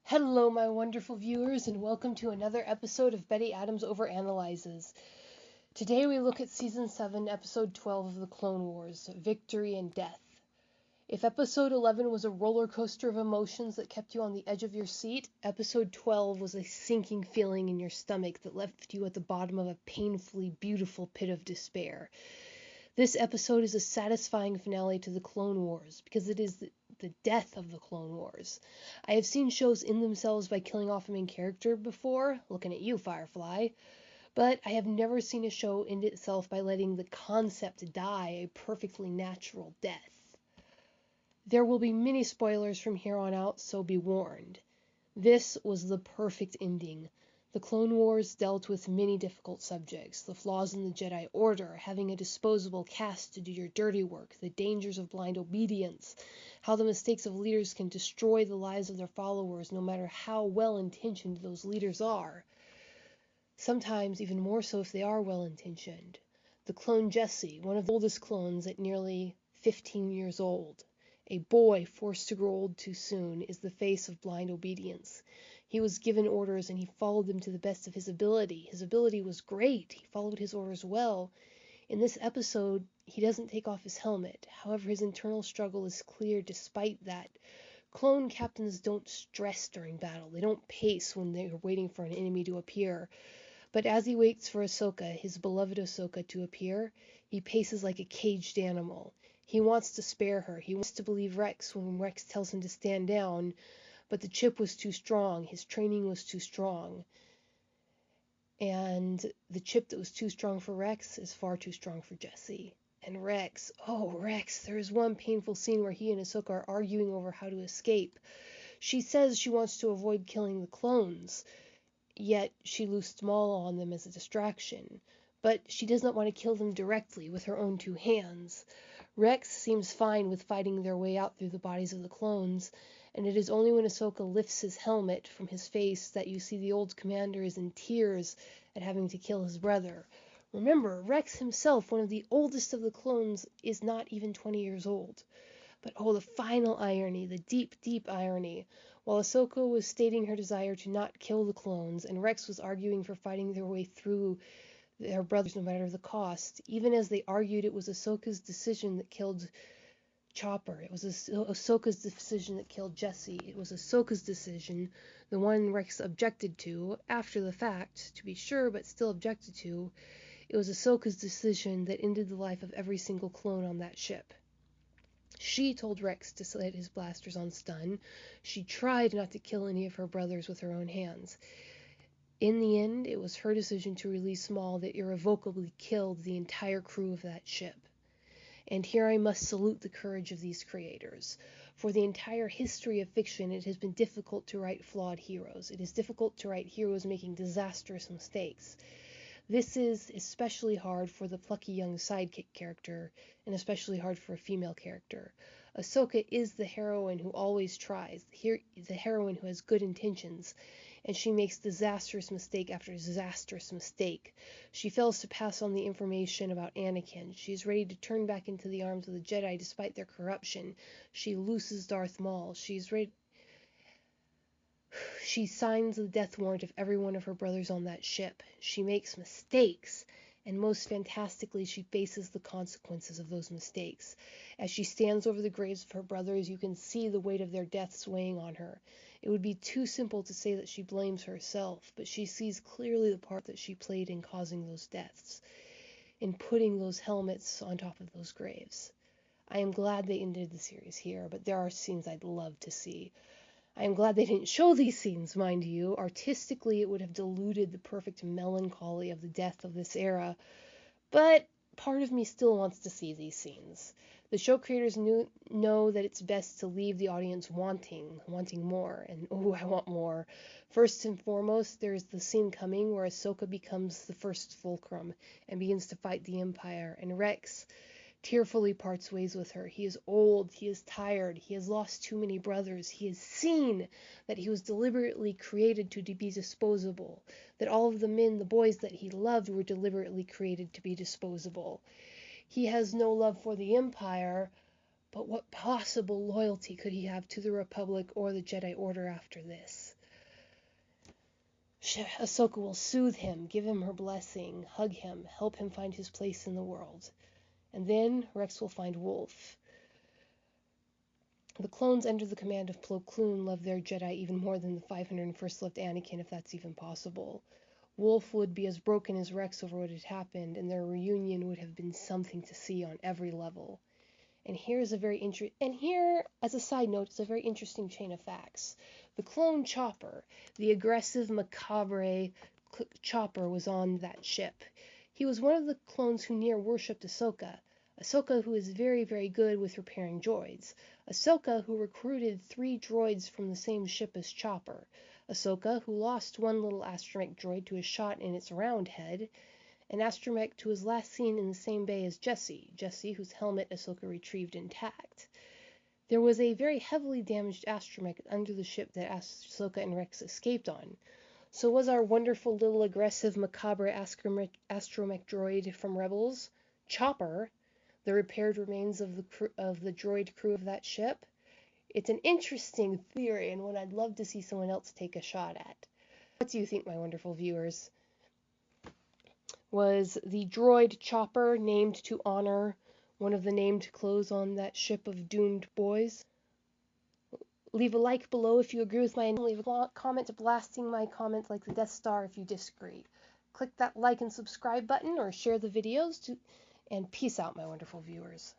Hello, my wonderful viewers, and welcome to another episode of Betty Adams Overanalyzes. Today we look at Season 7, Episode 12 of The Clone Wars, Victory and Death. If Episode 11 was a roller coaster of emotions that kept you on the edge of your seat, Episode 12 was a sinking feeling in your stomach that left you at the bottom of a painfully beautiful pit of despair. This episode is a satisfying finale to the Clone Wars because it is the death of the Clone Wars. I have seen shows end themselves by killing off a main character before, looking at you, Firefly, but I have never seen a show end itself by letting the concept die a perfectly natural death. There will be many spoilers from here on out, so be warned. This was the perfect ending. The Clone Wars dealt with many difficult subjects: the flaws in the Jedi Order, having a disposable caste to do your dirty work, the dangers of blind obedience, how the mistakes of leaders can destroy the lives of their followers no matter how well-intentioned those leaders are. Sometimes even more so if they are well-intentioned. The clone Jesse, one of the oldest clones at nearly 15 years old, a boy forced to grow old too soon, is the face of blind obedience. He was given orders and he followed them to the best of his ability. His ability was great. He followed his orders well. In this episode, he doesn't take off his helmet. However, his internal struggle is clear despite that. Clone captains don't stress during battle. They don't pace when they're waiting for an enemy to appear. But as he waits for Ahsoka, his beloved Ahsoka, to appear, he paces like a caged animal. He wants to spare her. He wants to believe Rex when Rex tells him to stand down, but the chip was too strong. His training was too strong. And the chip that was too strong for Rex is far too strong for Jesse. And Rex, oh Rex, there is one painful scene where he and Ahsoka are arguing over how to escape. She says she wants to avoid killing the clones, yet she loosed Maul on them as a distraction. But she does not want to kill them directly with her own two hands. Rex seems fine with fighting their way out through the bodies of the clones, and it is only when Ahsoka lifts his helmet from his face that you see the old commander is in tears at having to kill his brother. Remember, Rex himself, one of the oldest of the clones, is not even 20 years old. But oh, the final irony, the deep, deep irony. While Ahsoka was stating her desire to not kill the clones, and Rex was arguing for fighting their way through their brothers no matter the cost, even as they argued, it was Ahsoka's decision that killed Chopper. It was Ahsoka's decision that killed Jesse. It was Ahsoka's decision, the one Rex objected to, after the fact, to be sure, but still objected to. It was Ahsoka's decision that ended the life of every single clone on that ship. She told Rex to set his blasters on stun. She tried not to kill any of her brothers with her own hands. In the end, it was her decision to release Maul that irrevocably killed the entire crew of that ship. And here I must salute the courage of these creators. For the entire history of fiction, it has been difficult to write flawed heroes. It is difficult to write heroes making disastrous mistakes. This is especially hard for the plucky young sidekick character, and especially hard for a female character. Ahsoka is the heroine who always tries, the heroine who has good intentions, and she makes disastrous mistake after disastrous mistake. She fails to pass on the information about Anakin. She is ready to turn back into the arms of the Jedi despite their corruption. She looses Darth Maul. She signs the death warrant of every one of her brothers on that ship. She makes mistakes, and most fantastically, she faces the consequences of those mistakes. As she stands over the graves of her brothers, you can see the weight of their deaths weighing on her. It would be too simple to say that she blames herself, but she sees clearly the part that she played in causing those deaths, in putting those helmets on top of those graves. I am glad they ended the series here, but there are scenes I'd love to see. I am glad they didn't show these scenes, mind you. Artistically, it would have diluted the perfect melancholy of the death of this era, but part of me still wants to see these scenes. The show creators know that it's best to leave the audience wanting more, and oh, I want more. First and foremost, there's the scene coming where Ahsoka becomes the first Fulcrum and begins to fight the Empire, and Rex tearfully parts ways with her. He is old, he is tired, he has lost too many brothers, he has seen that he was deliberately created to be disposable, that all of the men, the boys that he loved, were deliberately created to be disposable. He has no love for the Empire, But what possible loyalty could he have to the Republic or the Jedi Order after this? Ahsoka will soothe him, give him her blessing, hug him, help him find his place in the world. And then Rex will find Wolf. The clones under the command of Plo Koon love their Jedi even more than the 501st loved Anakin, if that's even possible. Wolf would be as broken as Rex over what had happened, and their reunion would have been something to see on every level. And here, as a side note, is a very interesting chain of facts. The clone Chopper, the aggressive, macabre Chopper, was on that ship. He was one of the clones who near worshipped Ahsoka. Ahsoka, who is very, very good with repairing droids. Ahsoka, who recruited 3 droids from the same ship as Chopper. Ahsoka, who lost one little astromech droid to a shot in its round head. An astromech who was last seen in the same bay as Jesse, whose helmet Ahsoka retrieved intact. There was a very heavily damaged astromech under the ship that Ahsoka and Rex escaped on. So was our wonderful little aggressive macabre astromech droid from Rebels, Chopper, the repaired remains of the droid crew of that ship? It's an interesting theory, and one I'd love to see someone else take a shot at. What do you think, my wonderful viewers? Was the droid Chopper named to honor one of the named clothes on that ship of doomed boys? Leave a like below if you agree with my opinion. Leave a comment blasting my comment like the Death Star if you disagree. Click that like and subscribe button or share the videos and peace out, my wonderful viewers.